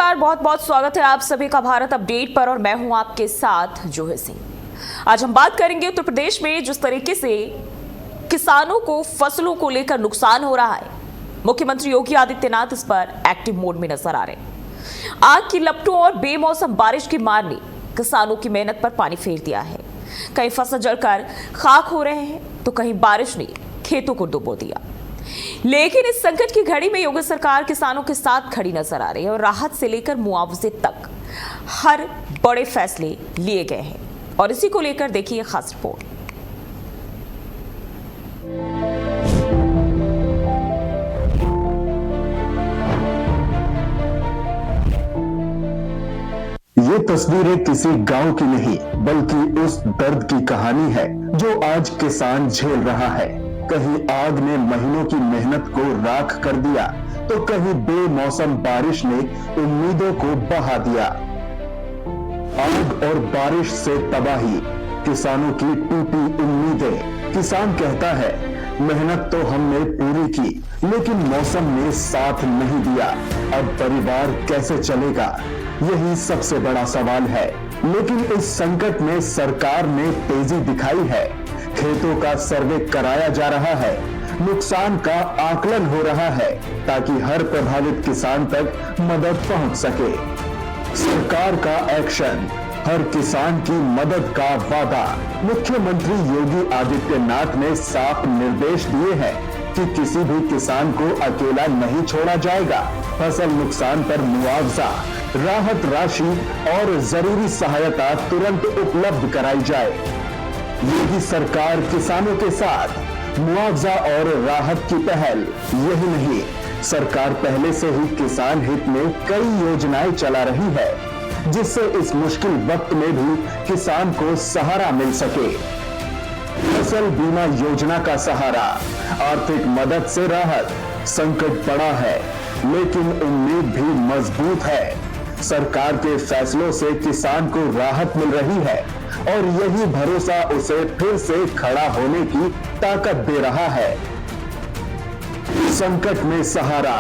नमस्कार, बहुत बहुत स्वागत है आप सभी का भारत अपडेट पर और मैं हूं आपके साथ जूही सिंह। आज हम बात करेंगे उत्तर प्रदेश में जिस तरीके से किसानों को फसलों को लेकर नुकसान हो रहा है। मुख्यमंत्री योगी आदित्यनाथ इस पर एक्टिव मोड में नजर आ रहे हैं। आग की लपटों और बेमौसम बारिश की मार ने किसानों की मेहनत पर पानी फेर दिया है। कहीं फसल जलकर खाक हो रहे हैं तो कहीं बारिश ने खेतों को डुबो दिया। लेकिन इस संकट की घड़ी में योगी सरकार किसानों के साथ खड़ी नजर आ रही है और राहत से लेकर मुआवजे तक हर बड़े फैसले लिए गए हैं। और इसी को लेकर देखिए खास रिपोर्ट। ये तस्वीरें किसी गांव की नहीं बल्कि उस दर्द की कहानी है जो आज किसान झेल रहा है। कहीं आग ने महीनों की मेहनत को राख कर दिया तो कहीं बेमौसम बारिश ने उम्मीदों को बहा दिया। आग और बारिश से तबाही, किसानों की टूटी उम्मीदें। किसान कहता है, मेहनत तो हमने पूरी की लेकिन मौसम ने साथ नहीं दिया। अब परिवार कैसे चलेगा, यही सबसे बड़ा सवाल है। लेकिन इस संकट में सरकार ने तेजी दिखाई है। खेतों का सर्वे कराया जा रहा है, नुकसान का आकलन हो रहा है ताकि हर प्रभावित किसान तक मदद पहुंच सके। सरकार का एक्शन, हर किसान की मदद का वादा। मुख्यमंत्री योगी आदित्यनाथ ने साफ निर्देश दिए हैं कि किसी भी किसान को अकेला नहीं छोड़ा जाएगा। फसल नुकसान पर मुआवजा, राहत राशि और जरूरी सहायता तुरंत उपलब्ध कराई जाए। योगी सरकार किसानों के साथ, मुआवजा और राहत की पहल। यही नहीं, सरकार पहले से ही किसान हित में कई योजनाएं चला रही है जिससे इस मुश्किल वक्त में भी किसान को सहारा मिल सके। फसल बीमा योजना का सहारा, आर्थिक मदद से राहत। संकट बड़ा है लेकिन उम्मीद भी मजबूत है। सरकार के फैसलों से किसान को राहत मिल रही है और यही भरोसा उसे फिर से खड़ा होने की ताकत दे रहा है। संकट में सहारा,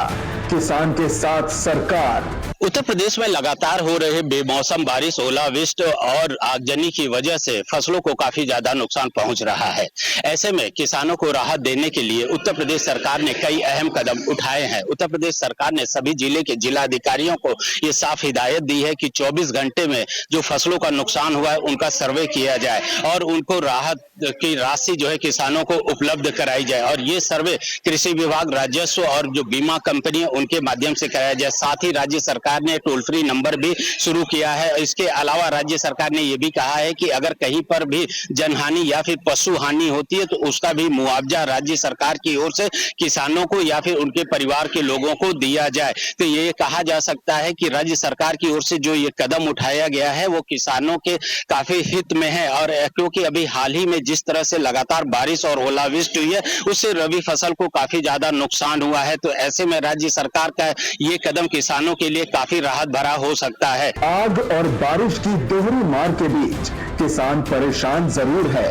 किसान के साथ सरकार। उत्तर प्रदेश में लगातार हो रहे बेमौसम बारिश, ओलावृष्टि और आगजनी की वजह से फसलों को काफी ज्यादा नुकसान पहुंच रहा है। ऐसे में किसानों को राहत देने के लिए उत्तर प्रदेश सरकार ने कई अहम कदम उठाए हैं। उत्तर प्रदेश सरकार ने सभी जिले के जिलाधिकारियों को ये साफ हिदायत दी है कि 24 घंटे में जो फसलों का नुकसान हुआ है उनका सर्वे किया जाए और उनको राहत की राशि जो है किसानों को उपलब्ध कराई जाए। और ये सर्वे कृषि विभाग, राजस्व और जो बीमा कंपनी है उनके माध्यम से कराया जाए। साथ ही राज्य सरकार ने टोल फ्री नंबर भी शुरू किया है। इसके अलावा राज्य सरकार ने यह भी कहा है कि अगर कहीं पर भी जनहानि या फिर पशु हानि होती है तो उसका भी मुआवजा राज्य सरकार की ओर से किसानों को या फिर उनके परिवार के लोगों को दिया जाए। तो ये कहा जा सकता है कि राज्य सरकार की ओर से जो ये कदम उठाया गया है वो किसानों के काफी हित में है। और क्योंकि अभी हाल ही में जिस तरह से लगातार बारिश और ओलावृष्टि हुई है उससे रबी फसल को काफी ज्यादा नुकसान हुआ है। तो ऐसे में राज्य सरकार का ये कदम किसानों के लिए काफी राहत भरा हो सकता है। आग और बारिश की दोहरी मार के बीच किसान परेशान जरूर है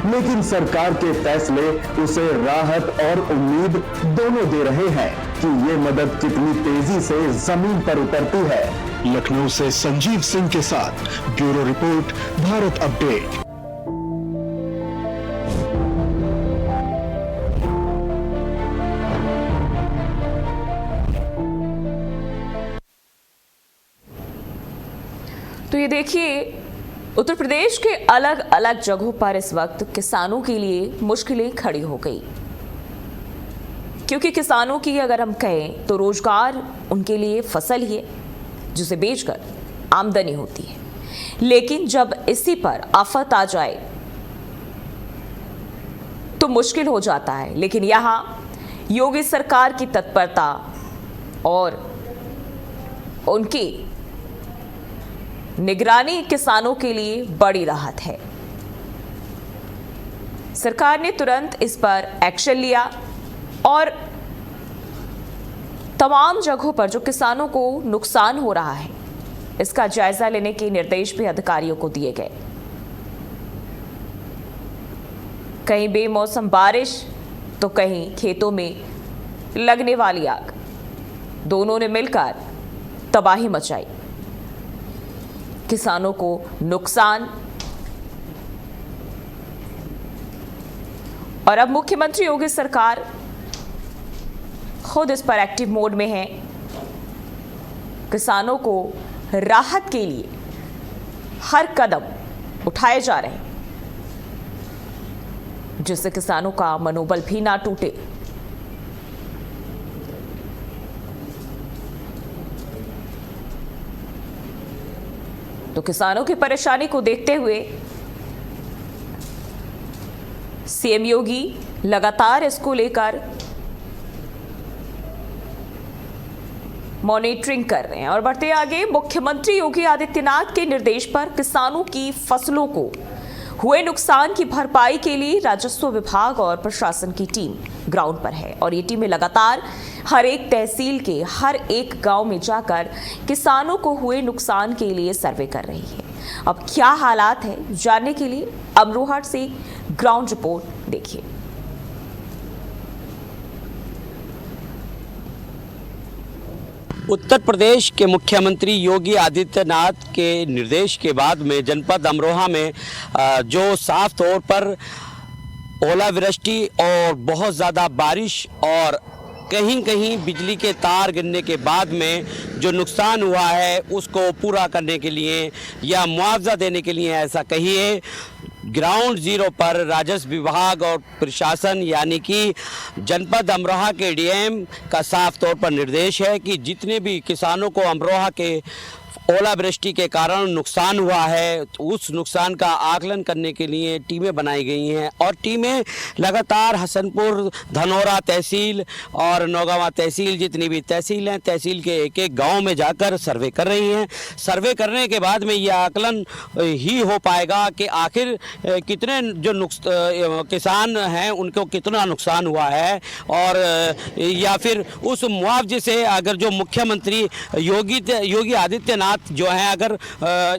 लेकिन सरकार के फैसले उसे राहत और उम्मीद दोनों दे रहे हैं कि ये मदद कितनी तेजी से जमीन पर उतरती है। लखनऊ से संजीव सिंह के साथ ब्यूरो रिपोर्ट, भारत अपडेट। तो ये देखिए, उत्तर प्रदेश के अलग अलग जगहों पर इस वक्त किसानों के लिए मुश्किलें खड़ी हो गई। क्योंकि किसानों की अगर हम कहें तो रोजगार उनके लिए फसल ही है जिसे बेचकर आमदनी होती है। लेकिन जब इसी पर आफत आ जाए तो मुश्किल हो जाता है। लेकिन यहां योगी सरकार की तत्परता और उनकी निगरानी किसानों के लिए बड़ी राहत है। सरकार ने तुरंत इस पर एक्शन लिया और तमाम जगहों पर जो किसानों को नुकसान हो रहा है इसका जायजा लेने के निर्देश भी अधिकारियों को दिए गए। कहीं बेमौसम बारिश तो कहीं खेतों में लगने वाली आग, दोनों ने मिलकर तबाही मचाई, किसानों को नुकसान। और अब मुख्यमंत्री योगी सरकार खुद इस पर एक्टिव मोड में है। किसानों को राहत के लिए हर कदम उठाए जा रहे हैं, जिससे किसानों का मनोबल भी ना टूटे। तो किसानों की परेशानी को देखते हुए सीएम योगी लगातार इसको लेकर मॉनिटरिंग कर रहे हैं। और बढ़ते आगे, मुख्यमंत्री योगी आदित्यनाथ के निर्देश पर किसानों की फसलों को हुए नुकसान की भरपाई के लिए राजस्व विभाग और प्रशासन की टीम ग्राउंड पर है। और ये टीमें लगातार हर एक तहसील के हर एक गांव में जाकर किसानों को हुए नुकसान के लिए सर्वे कर रही है। अब क्या हालात है, जानने के लिए अमरोहा से ग्राउंड रिपोर्ट देखिए। उत्तर प्रदेश के मुख्यमंत्री योगी आदित्यनाथ के निर्देश के बाद में जनपद अमरोहा में जो साफ तौर पर ओलावृष्टि और बहुत ज़्यादा बारिश और कहीं कहीं बिजली के तार गिरने के बाद में जो नुकसान हुआ है उसको पूरा करने के लिए या मुआवजा देने के लिए ऐसा कहिए, ग्राउंड जीरो पर राजस्व विभाग और प्रशासन यानी कि जनपद अमरोहा के डीएम का साफ तौर पर निर्देश है कि जितने भी किसानों को अमरोहा के ओलावृष्टि के कारण नुकसान हुआ है उस नुकसान का आकलन करने के लिए टीमें बनाई गई हैं। और टीमें लगातार हसनपुर, धनौरा तहसील और नौगावा तहसील, जितनी भी तहसील हैं, तहसील के एक एक गांव में जाकर सर्वे कर रही हैं। सर्वे करने के बाद में यह आकलन ही हो पाएगा कि आखिर कितने जो किसान हैं उनको कितना नुकसान हुआ है, और या फिर उस मुआवजे से अगर जो मुख्यमंत्री योगी आदित्यनाथ जो है अगर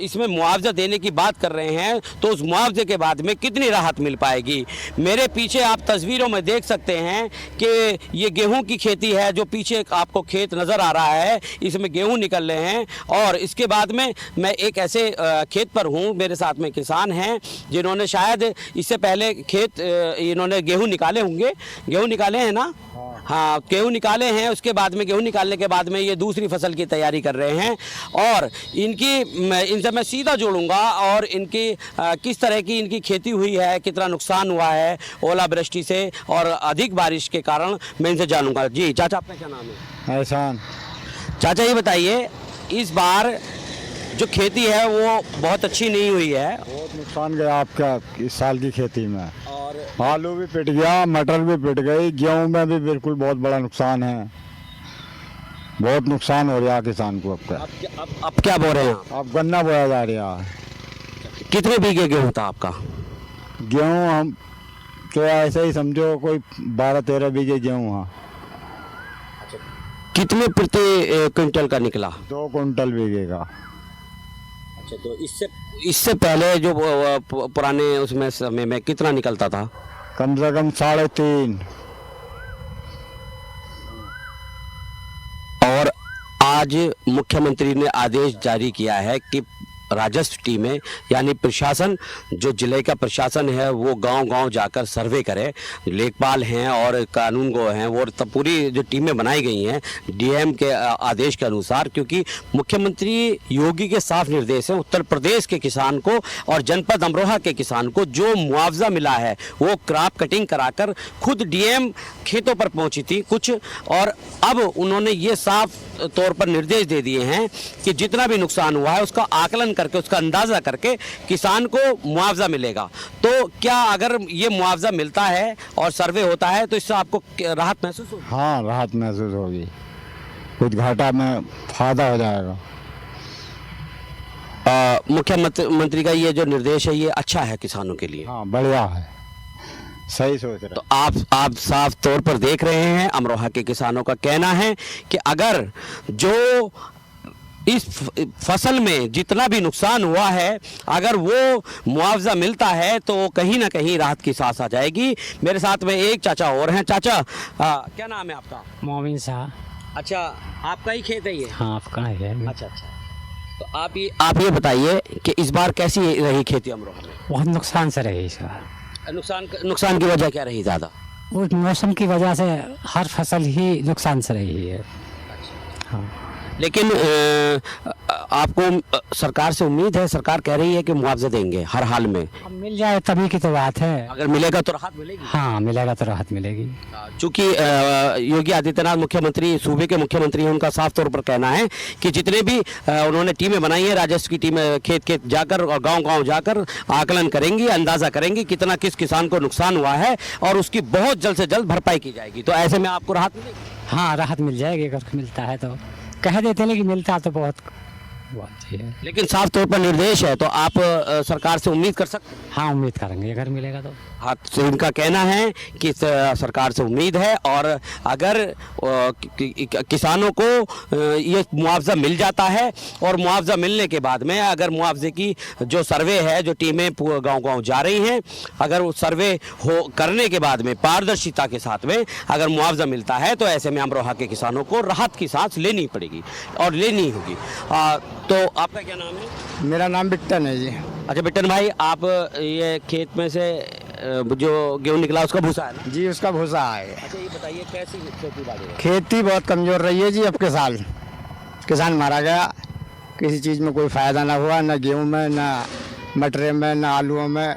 इसमें मुआवजा देने की बात कर रहे हैं तो उस मुआवजे के बाद में कितनी राहत मिल पाएगी। मेरे पीछे आप तस्वीरों में देख सकते हैं कि ये गेहूं की खेती है, जो पीछे आपको खेत नज़र आ रहा है इसमें गेहूं निकल रहे हैं। और इसके बाद में मैं एक ऐसे खेत पर हूं, मेरे साथ में किसान हैं जिन्होंने शायद इससे पहले खेत इन्होंने गेहूं निकाले होंगे, गेहूं निकाले हैं ना? हाँ, गेहूं निकाले हैं। उसके बाद में गेहूं निकालने के बाद में ये दूसरी फसल की तैयारी कर रहे हैं। और इनसे मैं सीधा जोड़ूंगा और इनकी किस तरह की इनकी खेती हुई है, कितना नुकसान हुआ है ओलावृष्टि से और अधिक बारिश के कारण, मैं इनसे जानूंगा। जी चाचा, आपका क्या नाम है? एहसान। चाचा ये बताइए, इस बार जो खेती है वो बहुत अच्छी नहीं हुई है, बहुत नुकसान गया आपका इस साल की खेती में। और आलू भी पिट गया, मटर भी पिट गई, गेहूं में भी बिल्कुल बहुत बड़ा नुकसान है। बहुत नुकसान हो रहा है किसान को। अब क्या बो रहे हैं आप? अब गन्ना बोया जा रहा है। कितने बीघे गेहूं था आपका? गेहूं हम तो ऐसे ही समझो कोई 12-13 बीघे गेहूं है। कितने प्रति क्विंटल का निकला? 2 कुंटल बीघे का। अच्छा, तो इससे पहले जो पुराने उसमें समय में कितना निकलता था? कम से कम 3.5। और आज मुख्यमंत्री ने आदेश जारी किया है कि राजस्व टीमें यानी प्रशासन, जो जिले का प्रशासन है वो गांव-गांव जाकर सर्वे करे, लेखपाल हैं और कानून गो हैं, वो तब पूरी जो टीमें बनाई गई हैं डीएम के आदेश के अनुसार, क्योंकि मुख्यमंत्री योगी के साफ निर्देश हैं उत्तर प्रदेश के किसान को और जनपद अमरोहा के किसान को जो मुआवजा मिला है वो क्रॉप कटिंग कराकर खुद डीएम खेतों पर पहुंची थी कुछ, और अब उन्होंने ये साफ तौर पर निर्देश दे दिए हैं कि जितना भी नुकसान हुआ है उसका आकलन करके, उसका अंदाजा करके किसान को मुआवजा मिलेगा। तो क्या अगर ये मुआवजा मिलता है और सर्वे होता है तो इससे आपको राहत महसूस होगी? हाँ, राहत महसूस होगी, कुछ घाटा में फायदा हो जाएगा। मुख्यमंत्री का ये जो निर्देश है ये अच्छा है किसानों के लिए? हाँ, बढ़िया है, सही सोच रहे। तो आप साफ तौर पर देख रहे हैं अमरोहा के किसानों का कहना है कि अगर जो इस फसल में जितना भी नुकसान हुआ है अगर वो मुआवजा मिलता है तो कहीं ना कहीं राहत की सांस आ जाएगी। मेरे साथ में एक चाचा और हैं। चाचा क्या नाम है आपका? मोमिन शाह। अच्छा, आपका ही खेत है ये? हाँ, आपका है। अच्छा अच्छा। तो आप ये बताइए कि इस बार कैसी रही खेती अमरोहा में? बहुत नुकसान से रही इस बार। नुकसान की वजह क्या रही ज़्यादा? वो मौसम की वजह से हर फसल ही नुकसान से रही है। हाँ, लेकिन आपको सरकार से उम्मीद है, सरकार कह रही है कि मुआवजा देंगे हर हाल में। अब मिल जाए तभी की तो बात है। अगर मिलेगा तो राहत मिलेगी। हाँ, मिलेगा तो राहत मिलेगी। चूंकि योगी आदित्यनाथ मुख्यमंत्री, सूबे के मुख्यमंत्री हैं, उनका साफ तौर पर कहना है कि जितने भी उन्होंने टीमें बनाई हैं, राजस्व की टीमें खेत खेत जाकर और गांव-गांव जाकर आकलन करेंगी, अंदाजा करेंगी कितना किस किसान को नुकसान हुआ है और उसकी बहुत जल्द से जल्द भरपाई की जाएगी। तो ऐसे में आपको राहत मिलेगी? हाँ, राहत मिल जाएगी अगर मिलता है तो। कह देते हैं लेकिन मिलता तो बहुत ही है। लेकिन साफ तौर पर निर्देश है, तो आप सरकार से उम्मीद कर सकते हैं? हाँ, उम्मीद करेंगे अगर मिलेगा तो। हाँ, तो इनका कहना है कि सरकार से उम्मीद है और अगर किसानों को ये मुआवजा मिल जाता है और मुआवजा मिलने के बाद में अगर मुआवजे की जो सर्वे है, जो टीमें गांव-गांव जा रही हैं, अगर वो सर्वे करने के बाद में पारदर्शिता के साथ में अगर मुआवजा मिलता है तो ऐसे में अमरोहा के किसानों को राहत की सांस लेनी पड़ेगी और लेनी होगी। तो आपका क्या नाम है? मेरा नाम बिट्टन है जी। अच्छा बिट्टन भाई, आप ये खेत में से जो गेहूँ निकला उसका भूसा है ना? जी, उसका भूसा है। अच्छा, ये बताइए कैसी खेती बाड़ी है? खेती बहुत कमजोर रही है जी। अब के साल किसान मारा गया, किसी चीज़ में कोई फ़ायदा ना हुआ, ना गेहूं में, ना मटर में, ना आलूओं में।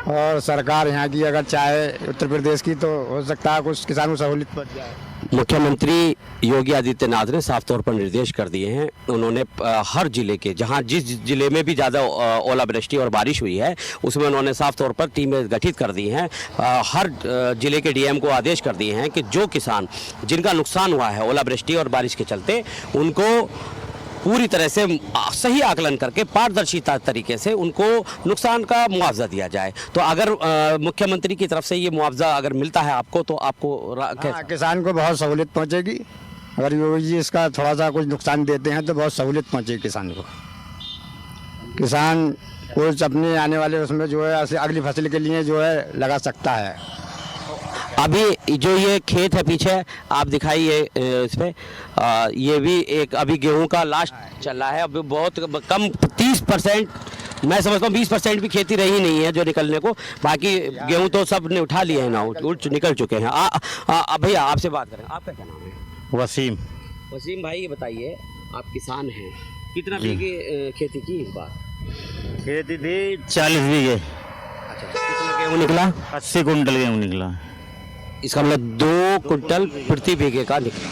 और सरकार यहाँ की अगर चाहे उत्तर प्रदेश की तो हो सकता है कुछ किसानों को सहूलियत पड़ जाए। मुख्यमंत्री योगी आदित्यनाथ ने साफ तौर पर निर्देश कर दिए हैं। उन्होंने हर जिले के, जहां जिस जिले में भी ज़्यादा ओलावृष्टि और बारिश हुई है उसमें उन्होंने साफ तौर पर टीमें गठित कर दी हैं। हर जिले के डीएम को आदेश कर दिए हैं कि जो किसान जिनका नुकसान हुआ है ओलावृष्टि और बारिश के चलते, उनको पूरी तरह से सही आकलन करके पारदर्शिता तरीके से उनको नुकसान का मुआवजा दिया जाए। तो अगर मुख्यमंत्री की तरफ से ये मुआवजा अगर मिलता है आपको तो आपको हाँ, किसान को बहुत सहूलियत पहुंचेगी। अगर योगी जी इसका थोड़ा सा कुछ नुकसान देते हैं तो बहुत सहूलियत पहुंचेगी किसान को। किसान कुछ अपने आने वाले उसमें जो है अगली फसल के लिए जो है लगा सकता है। अभी जो ये खेत है पीछे आप दिखाइए इसमें, ये भी एक अभी गेहूं का लास्ट चल रहा है। अभी बहुत कम 30%, मैं समझता हूँ 20% भी खेती रही नहीं है जो निकलने को। बाकी गेहूं तो सब ने उठा लिए हैं ना, उठ निकल चुके हैं। भैया आपसे बात करें, आपका क्या नाम है? वसीम। वसीम भाई, ये बताइए, आप किसान हैं, कितना बीघे खेती की इस बार? खेती थी 40 बीघे। अच्छा, कितना गेहूँ निकला? 80 कुंटल गेहूँ निकला। इसका मतलब 2 कुंटल प्रति बीघे का निकला।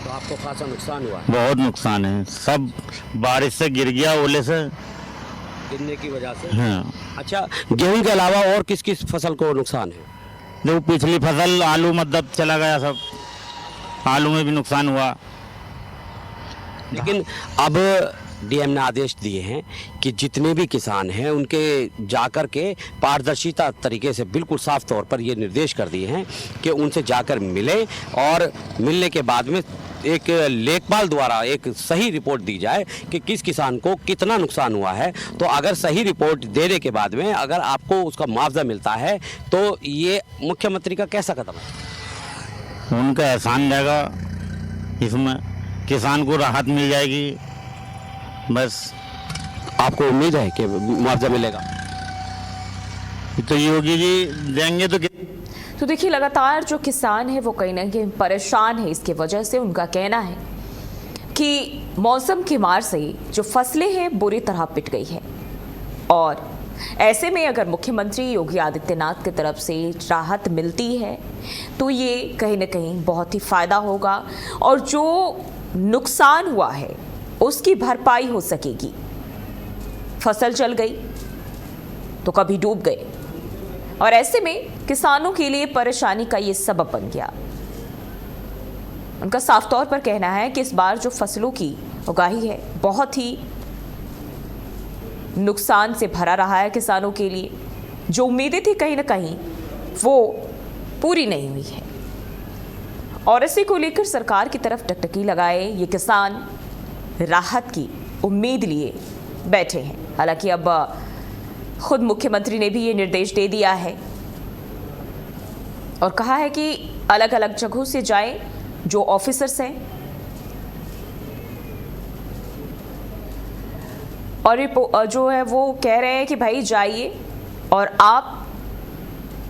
तो आपको खासा नुकसान हुआ? बहुत नुकसान है, सब बारिश से गिर गया, ओले से गिरने की वजह से। हाँ। अच्छा, गेहूं के अलावा और किस किस फसल को नुकसान है? जो पिछली फसल आलू मतलब चला गया, सब आलू में भी नुकसान हुआ। लेकिन अब डीएम ने आदेश दिए हैं कि जितने भी किसान हैं उनके जाकर के पारदर्शिता तरीके से बिल्कुल साफ तौर पर ये निर्देश कर दिए हैं कि उनसे जाकर मिले और मिलने के बाद में एक लेखपाल द्वारा एक सही रिपोर्ट दी जाए कि किस किसान को कितना नुकसान हुआ है। तो अगर सही रिपोर्ट देने के बाद में अगर आपको उसका मुआवजा मिलता है तो ये मुख्यमंत्री का कैसा कदम है? उनका एहसान जाएगा, इसमें किसान को राहत मिल जाएगी। बस आपको उम्मीद है कि मुआवजा मिलेगा? तो योगी जी देंगे तो देखिए, लगातार जो किसान है वो कहीं ना कहीं परेशान है। इसकी वजह से उनका कहना है कि मौसम की मार से जो फसलें हैं बुरी तरह पिट गई है और ऐसे में अगर मुख्यमंत्री योगी आदित्यनाथ की तरफ से राहत मिलती है तो ये कहीं ना कहीं बहुत ही फायदा होगा और जो नुकसान हुआ है उसकी भरपाई हो सकेगी। फसल जल गई तो कभी डूब गए और ऐसे में किसानों के लिए परेशानी का ये सबब बन गया। उनका साफ तौर पर कहना है कि इस बार जो फसलों की उगाही है बहुत ही नुकसान से भरा रहा है किसानों के लिए। जो उम्मीदें थी कहीं ना कहीं वो पूरी नहीं हुई है और इसी को लेकर सरकार की तरफ टकटकी लगाए ये किसान राहत की उम्मीद लिए बैठे हैं। हालांकि अब खुद मुख्यमंत्री ने भी ये निर्देश दे दिया है और कहा है कि अलग अलग जगहों से जाएं जो ऑफिसर्स हैं और जो है वो कह रहे हैं कि भाई जाइए और आप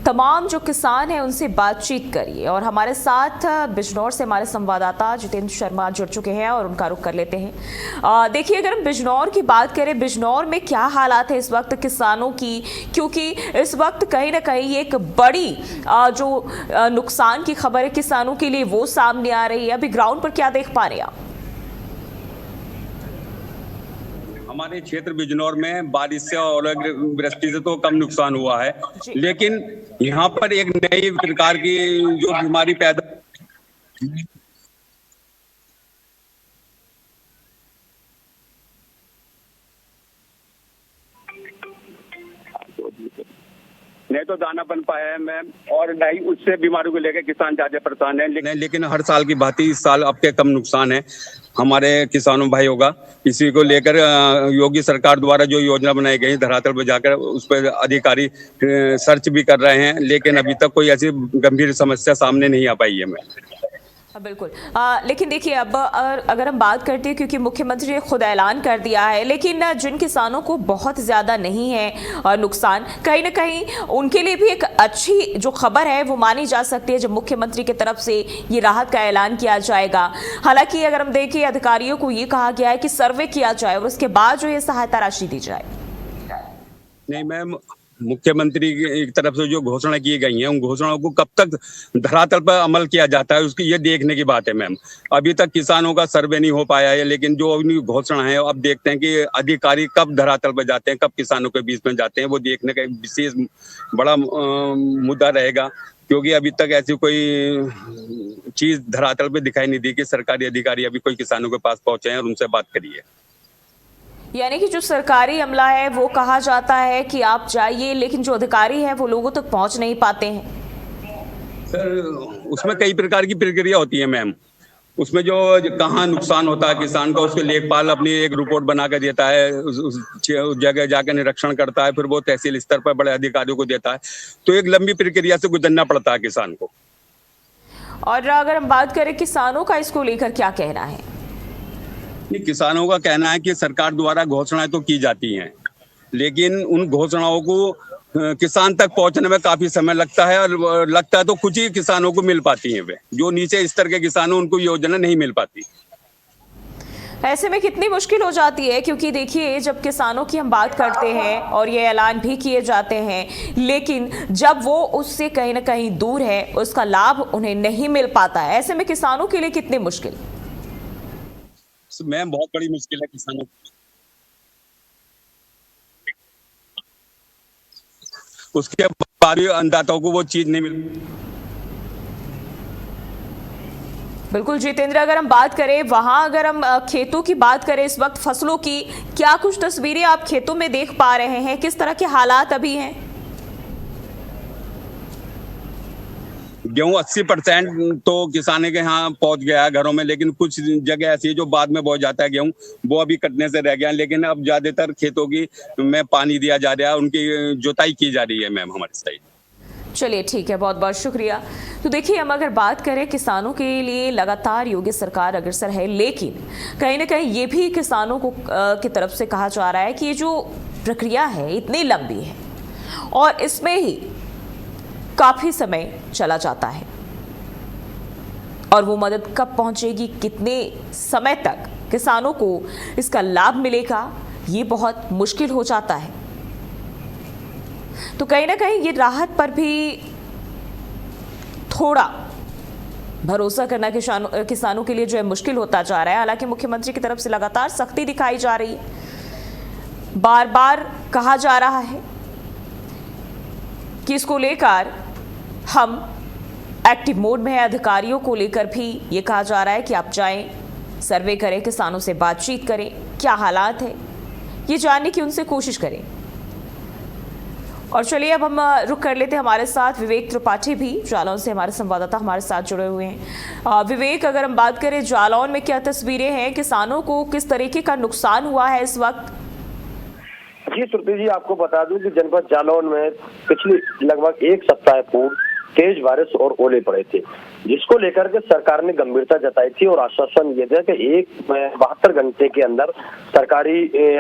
तमाम जो किसान हैं उनसे बातचीत करिए। और हमारे साथ बिजनौर से हमारे संवाददाता जितेंद्र शर्मा जुड़ चुके हैं और उनका रुख कर लेते हैं। देखिए, अगर हम बिजनौर की बात करें, बिजनौर में क्या हालात है इस वक्त किसानों की, क्योंकि इस वक्त कहीं ना कहीं एक बड़ी जो नुकसान की खबर है किसानों के लिए वो सामने आ रही है। अभी ग्राउंड पर क्या देख पा रहे हैं आप? हमारे क्षेत्र बिजनौर में बारिश से और वृष्टि से तो कम नुकसान हुआ है, लेकिन यहाँ पर एक नई प्रकार की जो बीमारी पैदा नहीं तो दाना बन पाया है मैम, और नहीं उससे बीमारी को लेकर किसान ज्यादा परेशान है। लेकिन हर साल की भांति इस साल अब के कम नुकसान है हमारे किसानों भाइयों का। इसी को लेकर योगी सरकार द्वारा जो योजना बनाई गई धरातल पर जाकर उस पर अधिकारी सर्च भी कर रहे हैं, लेकिन अभी तक कोई ऐसी गंभीर समस्या सामने नहीं आ पाई है मैम। बिल्कुल। लेकिन देखिए, अब अगर हम बात करते हैं, क्योंकि मुख्यमंत्री ने खुद ऐलान कर दिया है, लेकिन जिन किसानों को बहुत ज़्यादा नहीं है नुकसान, कहीं ना कहीं उनके लिए भी एक अच्छी जो खबर है वो मानी जा सकती है जब मुख्यमंत्री की तरफ से ये राहत का ऐलान किया जाएगा। हालांकि अगर हम देखें, अधिकारियों को ये कहा गया है कि सर्वे किया जाए और उसके बाद जो ये सहायता राशि दी जाए। नहीं मैम, मुख्यमंत्री की तरफ से जो घोषणा की गई है उन घोषणाओं को कब तक धरातल पर अमल किया जाता है उसकी ये देखने की बात है मैम। अभी तक किसानों का सर्वे नहीं हो पाया है, लेकिन जो उनकी घोषणा है अब देखते हैं कि अधिकारी कब धरातल पर जाते हैं, कब किसानों के बीच में जाते हैं, वो देखने का विशेष बड़ा मुद्दा रहेगा, क्योंकि अभी तक ऐसी कोई चीज धरातल पे दिखाई नहीं दी कि सरकारी अधिकारी अभी कोई किसानों के पास पहुंचे हैं और उनसे बात करिए। यानी कि जो सरकारी अमला है वो कहा जाता है कि आप जाइए, लेकिन जो अधिकारी है वो लोगों तक पहुंच नहीं पाते हैं। सर, उसमें कई प्रकार की प्रक्रिया होती है मैम। उसमें जो कहाँ नुकसान होता है किसान का, उसके लेखपाल अपनी एक रिपोर्ट बना कर देता है, उस जगह जाकर निरीक्षण करता है, फिर वो तहसील स्तर पर बड़े अधिकारियों को देता है, तो एक लंबी प्रक्रिया से गुजरना पड़ता है किसान को। और अगर हम बात करें किसानों का, इसको लेकर क्या कहना है? नहीं, किसानों का कहना है कि सरकार द्वारा घोषणाएं तो की जाती हैं, लेकिन उन घोषणाओं को किसान तक पहुंचने में काफी समय लगता है, और लगता है तो कुछ ही किसानों को मिल पाती हैं। वे जो नीचे स्तर के किसान हैं उनको योजना नहीं मिल पाती। ऐसे में कितनी मुश्किल हो जाती है, क्योंकि देखिए जब किसानों की हम बात करते हैं और ये ऐलान भी किए जाते हैं, लेकिन जब वो उससे कहीं ना कहीं दूर है, उसका लाभ उन्हें नहीं मिल पाता है। ऐसे में किसानों के लिए कितनी मुश्किल? मैम, बहुत बड़ी मुश्किल है किसानों की। उसके बाद भी अन्नदाताओं को वो चीज नहीं मिल। बिल्कुल जितेंद्र, अगर हम बात करें वहां, अगर हम खेतों की बात करें इस वक्त फसलों की, क्या कुछ तस्वीरें आप खेतों में देख पा रहे हैं? किस तरह के हालात अभी हैं? गेहूं 80% तो किसानों के यहाँ पहुंच गया है घरों में, लेकिन कुछ जगह ऐसी है जो बाद में बहुत जाता है गेहूं, वो अभी कटने से रह गया। लेकिन अब ज्यादातर खेतों की में पानी दिया जा रहा है, उनकी जुताई की जा रही है मैम हमारे साइड। चलिए ठीक है, बहुत बहुत शुक्रिया। तो देखिए, हम अगर बात करें किसानों के लिए लगातार योगी सरकार अग्रसर है, लेकिन कहीं ना कहीं ये भी किसानों को की तरफ से कहा जा रहा है कि ये जो प्रक्रिया है इतनी लंबी है और इसमें ही काफी समय चला जाता है, और वो मदद कब पहुंचेगी, कितने समय तक किसानों को इसका लाभ मिलेगा, ये बहुत मुश्किल हो जाता है। तो कहीं ना कहीं ये राहत पर भी थोड़ा भरोसा करना किसानों के लिए जो है मुश्किल होता जा रहा है। हालांकि मुख्यमंत्री की तरफ से लगातार सख्ती दिखाई जा रही है, बार बार कहा जा रहा है कि इसको लेकर हम एक्टिव मोड में है। अधिकारियों को लेकर भी ये कहा जा रहा है कि आप जाएं, सर्वे करें, किसानों से बातचीत करें, क्या हालात है ये जानने की उनसे कोशिश करें। और चलिए अब हम रुक कर लेते हैं, हमारे साथ विवेक त्रिपाठी भी जालौन से हमारे संवाददाता हमारे साथ जुड़े हुए हैं। विवेक, अगर हम बात करें जालौन में क्या तस्वीरें हैं, किसानों को किस तरीके का नुकसान हुआ है इस वक्त? जी श्रुति जी, आपको बता दूं कि जनपद जालौन में पिछले लगभग एक सप्ताह पूर्व तेज बारिश और ओले पड़े थे, जिसको लेकर के सरकार ने गंभीरता जताई थी और आश्वासन ये दिया कि 72 घंटे के अंदर सरकारी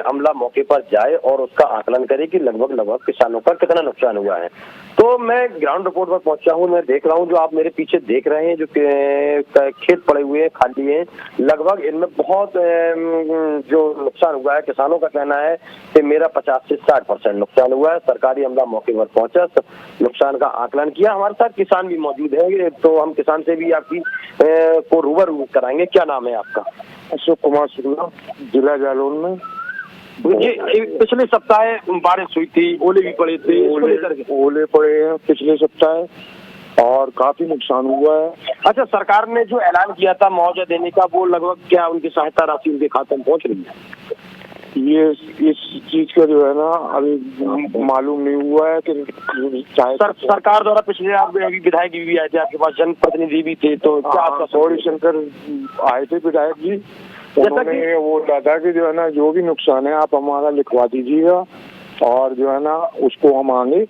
अमला मौके पर जाए और उसका आकलन करे कि लगभग किसानों का कितना नुकसान हुआ है। तो मैं ग्राउंड रिपोर्ट पर पहुंचा हूं, मैं देख रहा हूं, जो आप मेरे पीछे देख रहे हैं, जो खेत पड़े हुए हैं, खाली हैं, लगभग इनमें बहुत जो नुकसान हुआ है, किसानों का कहना है कि मेरा 50 से 60% नुकसान हुआ है। सरकारी अमला मौके पर पहुंचा, नुकसान का आकलन किया। हमारे साथ किसान भी मौजूद है, तो हम किसान से भी आपकी को रूबरू कराएंगे। क्या नाम है आपका? अशोक कुमार शुक्ला, जिला जालौन में। ये पिछले सप्ताह बारिश हुई थी, ओले भी पड़े थे, ओले पड़े हैं पिछले सप्ताह और काफी नुकसान हुआ है। अच्छा, सरकार ने जो ऐलान किया था मुआवजा देने का, वो लगभग क्या उनकी सहायता राशि उनके खाते में पहुंच रही है? ये इस चीज का जो है ना अभी मालूम नहीं हुआ है कि सरकार द्वारा पिछले अभी विधायक भी आए थे आपके पास, जनप्रतिनिधि भी थे, तो क्या आपका गौरी शंकर आए थे विधायक जी, उन्होंने वो दादा कि जो है ना जो भी नुकसान है आप हमारा लिखवा दीजिएगा और जो है ना उसको हम आगे।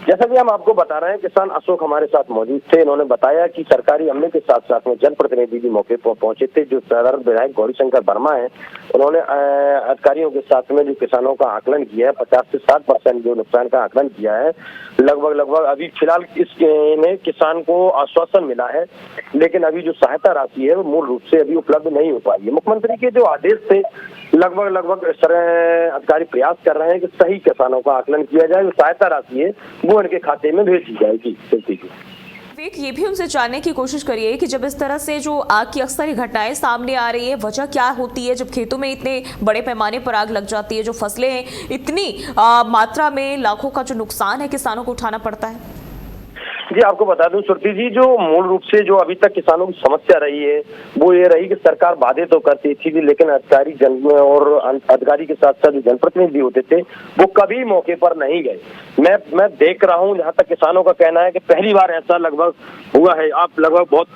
जैसा कि हम आपको बता रहे हैं, किसान अशोक हमारे साथ मौजूद थे। इन्होंने बताया कि सरकारी अमले के साथ साथ में जनप्रतिनिधि भी मौके पर पहुंचे थे। जो सदर विधायक गौरी शंकर वर्मा है, उन्होंने अधिकारियों के साथ में जो किसानों का आकलन किया है, 50 से 60% जो नुकसान का आकलन किया है, लगभग अभी फिलहाल इसमें किसान को आश्वासन मिला है, लेकिन अभी जो सहायता राशि है वो मूल रूप से अभी उपलब्ध नहीं हो पाई है। मुख्यमंत्री के जो आदेश थे, लगभग अधिकारी प्रयास कर रहे हैं कि सही किसानों का आकलन किया जाए, जो सहायता राशि है वो इनके खाते में भेजी जाएगी। ये भी उनसे जानने की कोशिश करिए कि जब इस तरह से जो आग की अक्सर ही घटनाएं सामने आ रही है, वजह क्या होती है? जब खेतों में इतने बड़े पैमाने पर आग लग जाती है, जो फसलें इतनी मात्रा में लाखों का जो नुकसान है किसानों को उठाना पड़ता है। जी, आपको बता दूं श्रुति जी, जो मूल रूप से जो अभी तक किसानों की समस्या रही है वो ये रही कि सरकार वादे तो करती थी, लेकिन अधिकारी के साथ साथ जो जनप्रतिनिधि होते थे वो कभी मौके पर नहीं गए। मैं देख रहा हूं, जहां तक किसानों का कहना है कि पहली बार ऐसा लगभग हुआ है। आप लगभग बहुत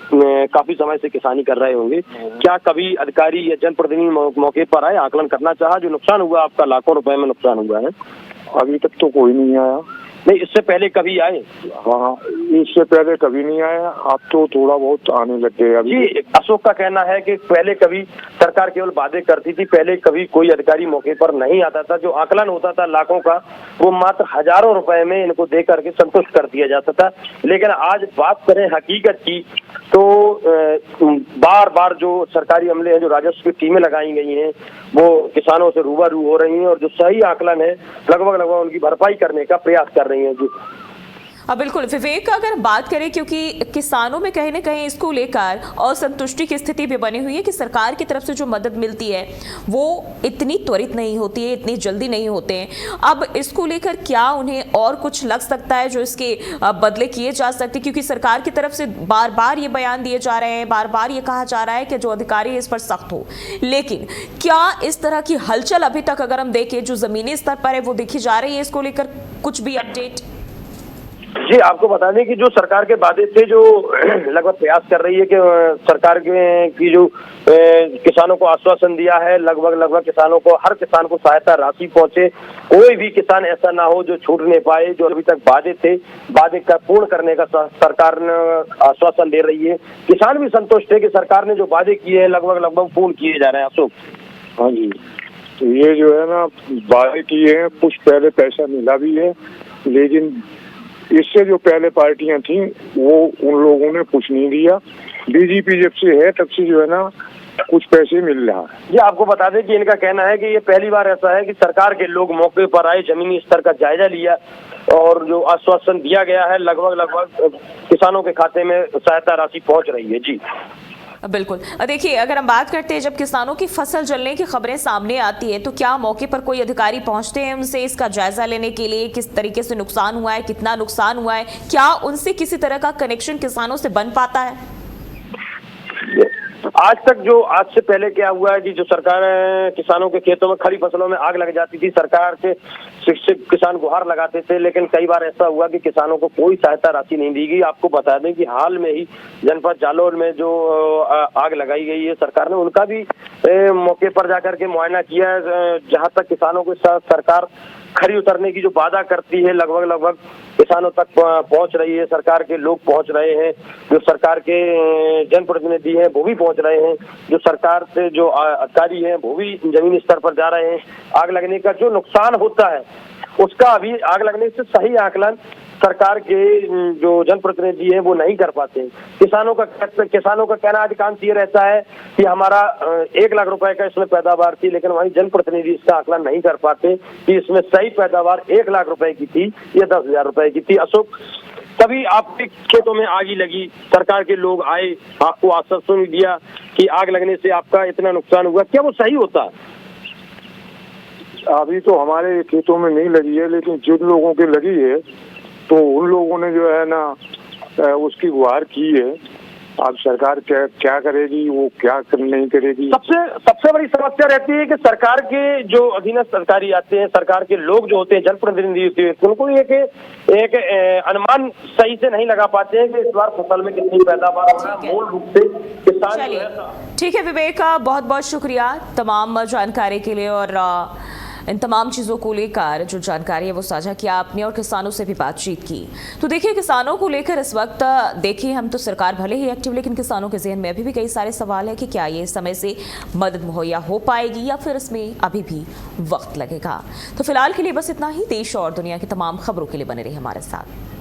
काफी समय से किसानी कर रहे होंगे, क्या कभी अधिकारी या जनप्रतिनिधि मौके पर आए, आकलन करना चाहा? जो नुकसान हुआ आपका, लाखों रुपए में नुकसान हुआ है, अभी तक तो कोई नहीं आया। नहीं, इससे पहले कभी आए? हाँ, इससे पहले कभी नहीं आया, अब तो थोड़ा बहुत आने लग गए अभी। जी, अशोक का कहना है कि पहले कभी सरकार केवल वादे करती थी, पहले कभी कोई अधिकारी मौके पर नहीं आता था। जो आकलन होता था लाखों का, वो मात्र हजारों रुपए में इनको दे करके संतुष्ट कर दिया जाता था। लेकिन आज बात करें हकीकत की, तो बार बार जो सरकारी अमले हैं, जो राजस्व की टीमें लगाई गई हैं, वो किसानों से रूबरू हो रही हैं और जो सही आकलन है लगभग उनकी भरपाई करने का प्रयास कर रही हैं। जी बिल्कुल विवेक, अगर बात करें, क्योंकि किसानों में कहीं ना कहीं इसको लेकर असंतुष्टि की स्थिति भी बनी हुई है कि सरकार की तरफ से जो मदद मिलती है वो इतनी त्वरित नहीं होती है, इतनी जल्दी नहीं होते हैं। अब इसको लेकर क्या उन्हें और कुछ लग सकता है जो इसके बदले किए जा सकते, क्योंकि सरकार की तरफ से बार बार ये बयान दिए जा रहे हैं, बार बार ये कहा जा रहा है कि जो अधिकारी इस पर सख्त हो, लेकिन क्या इस तरह की हलचल अभी तक अगर हम देखें जो जमीनी स्तर पर है वो देखी जा रही है? इसको लेकर कुछ भी अपडेट? जी, आपको बता दें कि जो सरकार के वादे थे, जो लगभग प्रयास कर रही है कि सरकार की जो किसानों को आश्वासन दिया है, लगभग किसानों को, हर किसान को सहायता राशि पहुंचे, कोई भी किसान ऐसा ना हो जो छूट नहीं पाए। जो अभी तक वादे थे, वादे का पूर्ण करने का सरकार ने आश्वासन दे रही है। किसान भी संतुष्ट है कि सरकार ने जो वादे किए हैं लगभग पूर्ण किए जा रहे हैं। अशोक? हाँ जी, तो ये जो है ना वादे किए हैं, कुछ पहले पैसा मिला भी है, लेकिन इससे जो पहले पार्टियां थी वो उन लोगों ने कुछ नहीं दिया। बीजेपी जब से है तब से जो है ना कुछ पैसे मिल रहा है। ये आपको बता दें कि इनका कहना है कि ये पहली बार ऐसा है कि सरकार के लोग मौके पर आए, जमीनी स्तर का जायजा लिया और जो आश्वासन दिया गया है लगभग किसानों के खाते में सहायता राशि पहुंच रही है। जी बिल्कुल, देखिए अगर हम बात करते हैं जब किसानों की फसल जलने की खबरें सामने आती है तो क्या मौके पर कोई अधिकारी पहुंचते हैं उनसे इसका जायजा लेने के लिए, किस तरीके से नुकसान हुआ है, कितना नुकसान हुआ है, क्या उनसे किसी तरह का कनेक्शन किसानों से बन पाता है? आज से पहले क्या हुआ है कि जो सरकार किसानों के खेतों में खड़ी फसलों में आग लग जाती थी, सरकार के शिक्षक किसान गुहार लगाते थे, लेकिन कई बार ऐसा हुआ कि किसानों को कोई सहायता राशि नहीं दी गई। आपको बता दें कि हाल में ही जनपद जालौन में जो आग लगाई गई है, सरकार ने उनका भी मौके पर जाकर के मुआयना किया है। जहां तक किसानों के साथ सरकार खरी उतरने की जो वादा करती है, लगभग किसानों तक पहुंच रही है, सरकार के लोग पहुंच रहे हैं, जो सरकार के जनप्रतिनिधि हैं वो भी पहुंच रहे हैं, जो सरकार से जो अधिकारी हैं वो भी जमीनी स्तर पर जा रहे हैं। आग लगने का जो नुकसान होता है उसका अभी आग लगने से सही आकलन सरकार के जो जनप्रतिनिधि हैं वो नहीं कर पाते। किसानों का कहना अधिकांश ये रहता है कि हमारा 1 लाख रुपए का इसमें पैदावार थी, लेकिन वहीं जनप्रतिनिधि इसका आकलन नहीं कर पाते कि इसमें सही पैदावार 1 लाख रुपए की थी या 10,000 रुपए की थी। अशोक, तभी आपके खेतों में आग ही लगी, सरकार के लोग आए, आपको आश्वासन दिया कि आग लगने से आपका इतना नुकसान हुआ, क्या वो सही होता? अभी तो हमारे खेतों में नहीं लगी है, लेकिन जिन लोगों के लगी है तो उन लोगों ने जो है ना उसकी गुहार की है। अब सरकार क्या करेगी, वो क्या नहीं करेगी। सबसे बड़ी समस्या रहती है कि सरकार के जो अधीनस्थ अधिकारी आते हैं, सरकार के लोग जो होते हैं, जनप्रतिनिधि होते हैं, उनको एक अनुमान सही से नहीं लगा पाते हैं कि इस बार फसल में कितनी पैदावार हो रहा है। मूल रूप से किसान। ठीक है विवेक, बहुत बहुत शुक्रिया तमाम जानकारी के लिए और इन तमाम चीज़ों को लेकर जो जानकारी है वो साझा किया आपने और किसानों से भी बातचीत की। तो देखिए, किसानों को लेकर इस वक्त देखिए हम तो सरकार भले ही एक्टिव, लेकिन किसानों के जहन में अभी भी कई सारे सवाल है कि क्या ये समय से मदद मुहैया हो पाएगी या फिर इसमें अभी भी वक्त लगेगा। तो फिलहाल के लिए बस इतना ही। देश और दुनिया की तमाम खबरों के लिए बने रहिए हमारे साथ।